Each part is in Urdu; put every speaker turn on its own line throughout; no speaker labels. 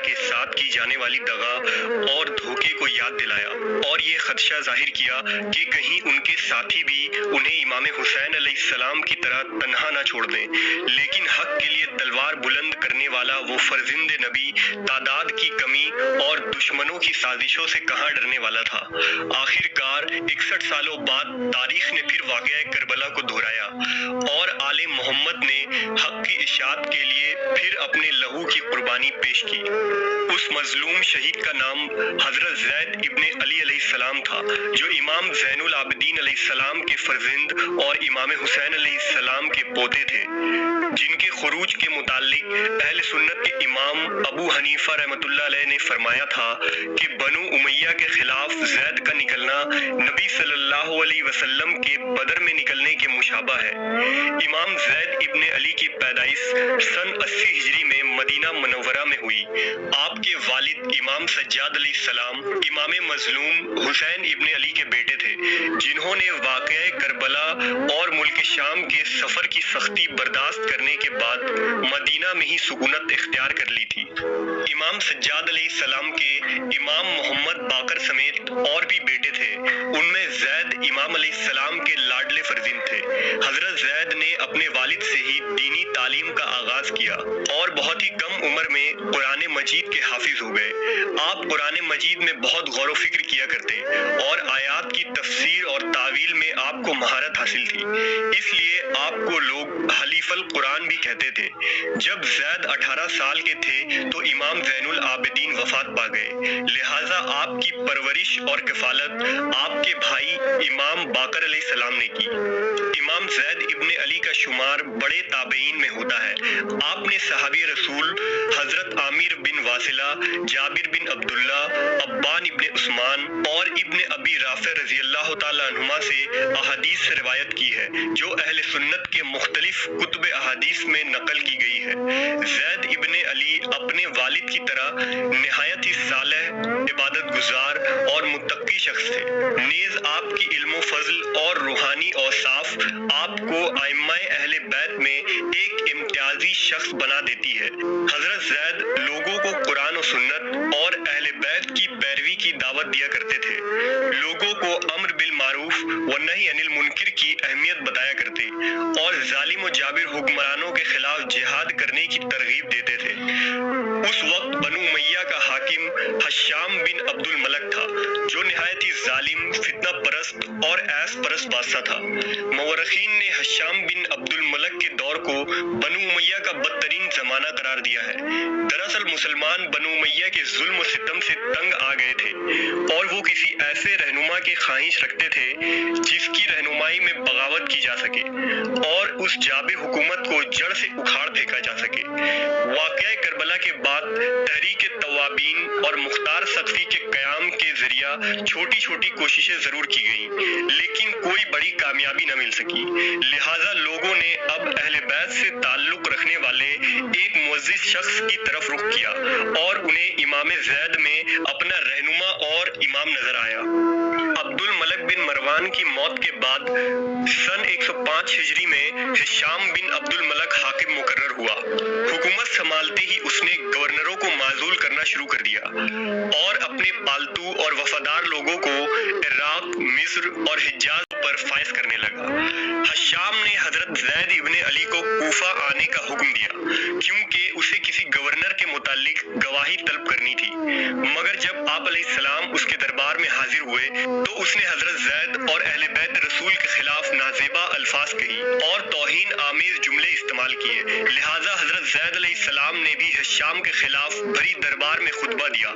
کے ساتھ کی جانے والی دغا اور دھوکے کو یاد دلایا اور یہ خدشہ ظاہر کیا کہ کہیں ان کے ساتھی بھی انہیں امام حسین علیہ السلام کی طرح تنہا نہ چھوڑ دیں۔ لیکن حق کے لیے تلوار بلند کرنے والا وہ فرزند نبی تعداد کی کمی اور دشمنوں کی سازشوں سے کہاں ڈرنے والا تھا۔ آخر کار 61 سالوں بعد تاریخ نے پھر واقعہ کربلا کو دہرایا اور آل محمد نے حق کی اشاعت کے لیے پھر اپنے لہو کی قربانی پیش کی۔ اس مظلوم شہید کا نام حضرت زید ابن علی علیہ السلام تھا، جو امام زین العابدین علیہ السلام کے فرزند اور امام حسین علیہ السلام کے پوتے تھے، جن کے خروج کے متعلق اہل سنت کے امام ابو حنیفہ رحمۃ اللہ علیہ نے فرمایا تھا کہ بنو امیہ کے خلاف زید کا نکلنا نبی صلی اللہ علیہ وسلم کے بدر میں نکلنے کے مشابہ ہے۔ امام زید ابن علی کی پیدائش سن 80 ہجری میں مدینہ منورہ میں ہوئی۔ آپ کے والد امام سجاد علیہ السلام امام مظلوم حسین ابن علی کے بیٹے تھے، جنہوں نے واقعہ کربلا اور ملک شام کے سفر کی سختی برداشت کرنے کے بعد مدینہ میں ہی سکونت اختیار کر لی تھی۔ امام سجاد علیہ السلام کے امام محمد باقر سمیت اور بھی بیٹے تھے، ان میں زید امام علیہ السلام کے لاڈلے فرزند تھے۔ حضرت زید نے اپنے والد سے ہی دینی تعلیم کا آغاز کیا اور بہت ہی کم عمر میں قرآن مجید کے حافظ ہو گئے۔ آپ قرآن مجید میں بہت غور و فکر کیا کرتے اور آیات کی تفسیر اور تعویل میں آپ کو مہارت حاصل تھی، اس لیے آپ کو لوگ حلیف القرآن بھی کہتے تھے۔ جب زید 18 سال کے تھے تو امام زین العابدین وفات پا گئے، لہٰذا آپ کی پرورش اور کفالت آپ کے بھائی امام باقر علیہ السلام نے کی۔ امام زید ابن علی کا شمار بڑے تابعین میں ہوتا ہے۔ آپ نے صحابی رسول حضرت عامر بن واصلہ، جابر بن عبداللہ، ابان ابن عثمان اور ابن ابی رافع رضی اللہ تعالیٰ عنہما سے احادیث روایت کی ہے، جو اہل سنت کے مختلف کتب احادیث میں نقل کی گئی ہے۔ زید ابن علی اپنے والد کی طرح نہایت ہی صالح، عبادت گزار اور متقی شخص تھے، نیز آپ کی علم و فضل اور روحانی اوصاف آپ کو ائمہ اہل بیت میں ایک امتیازی شخص بنا دیتی ہے۔ حضرت زید لوگوں کو قرآن و سنت اور اہل بیت کی پیروی کی دعوت دیا کرتے تھے، لوگوں کو امر بالمعروف و نہی عن المنکر کی اہمیت بتایا کرتے اور ظالم و جابر حکمرانوں کے خلاف جہاد کرنے کی ترغیب دیتے تھے۔ اس وقت بنو امیہ کا حاکم ہشام بن عبد الملک تھا، جو نہایت ہی ظالم، فتنہ پرست اور ایس پرست بادشاہ تھا۔ مورخین نے ہشام بن عبد الملک کے دور کو بنو امیہ کا بدترین زمانہ قرار دیا ہے۔ دراصل مسلمان بنو امیہ کے ظلم و ستم سے تنگ آ گئے تھے اور وہ کسی ایسے رہنما کی خواہش رکھتے تھے جس کی رہنمائی میں بغاوت کی جا سکے اور اس جابر حکومت کو جڑ سے اکھاڑ پھینکا جا سکے۔ واقعہ کربلا کے بعد تحریک توابین اور مختار سقفی کے قیام کے ذریعہ چھوٹی چھوٹی کوششیں ضرور کی گئیں، لیکن کوئی بڑی کامیابی نہ مل سکی۔ لہٰذا لوگوں نے اب اہل بیت سے تعلق رکھنے والے ایک معزز شخص کی طرف رخ کیا اور انہیں امام زید میں اپنا رہنما اور امام نظر آیا۔ عبد الملک بن مروان کی موت کے بعد سن 105 ہجری میں ہشام بن عبد الملک حاکم مقرر ہوا۔ حکومت سنبھالتے ہی اس نے گورنروں کو معزول کرنا شروع کر دیا اور اپنے پالتو اور وفادار لوگوں کو عراق، مصر اور حجاز پر فائز کرنے لگا۔ ہشام نے حضرت زید ابن علی کو کوفہ آنے کا حکم دیا، کیونکہ اسے کسی گورنر کے متعلق گواہی طلب کرنی تھی، مگر جب آپ علیہ السلام اس کے دربار میں حاضر ہوئے تو اس نے حضرت زید اور اہل بیت رسول کے خلاف نازیبا الفاظ کہی اور توہین آمیز جملے استعمال کیے، لہٰذا حضرت زید علیہ السلام نے بھی ہشام کے خلاف بھری دربار میں خطبہ دیا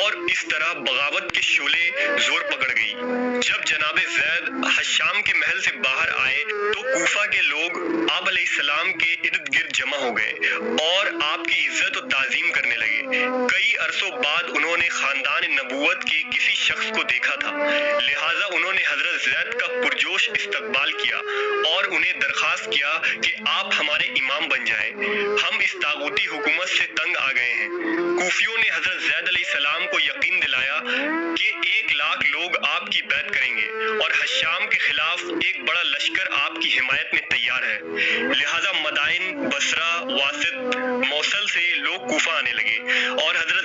اور اس طرح بغاوت کے شعلے زور پکڑ گئی۔ جب جناب زید ہشام کے محل سے باہر آئے تو کوفہ کے لوگ آپ علیہ السلام کے ارد گرد جمع ہو گئے اور آپ کی عزت و تعظیم کرنے لگے۔ کئی عرصوں بعد انہوں نے خاندان نبوت کے کسی شخص کو دیکھا تھا، لہٰذا انہوں نے حضرت زید کا پرجوش استقبال کیا اور انہیں درخواست کیا کہ آپ ہمارے امام بن جائیں، ہم اس طاغوتی حکومت سے تنگ آ گئے ہیں۔ کوفیوں نے حضرت زید علیہ السلام کو یقین دلایا کہ 1 لاکھ لوگ آپ کی بیعت کریں گے اور ہشام کے خلاف ایک بڑا لشکر آپ کی حمایت میں تیار ہے، لہٰذا مدائن، بصرہ، واسط، موصل سے لوگ کوفہ آنے لگے اور حضرت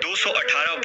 218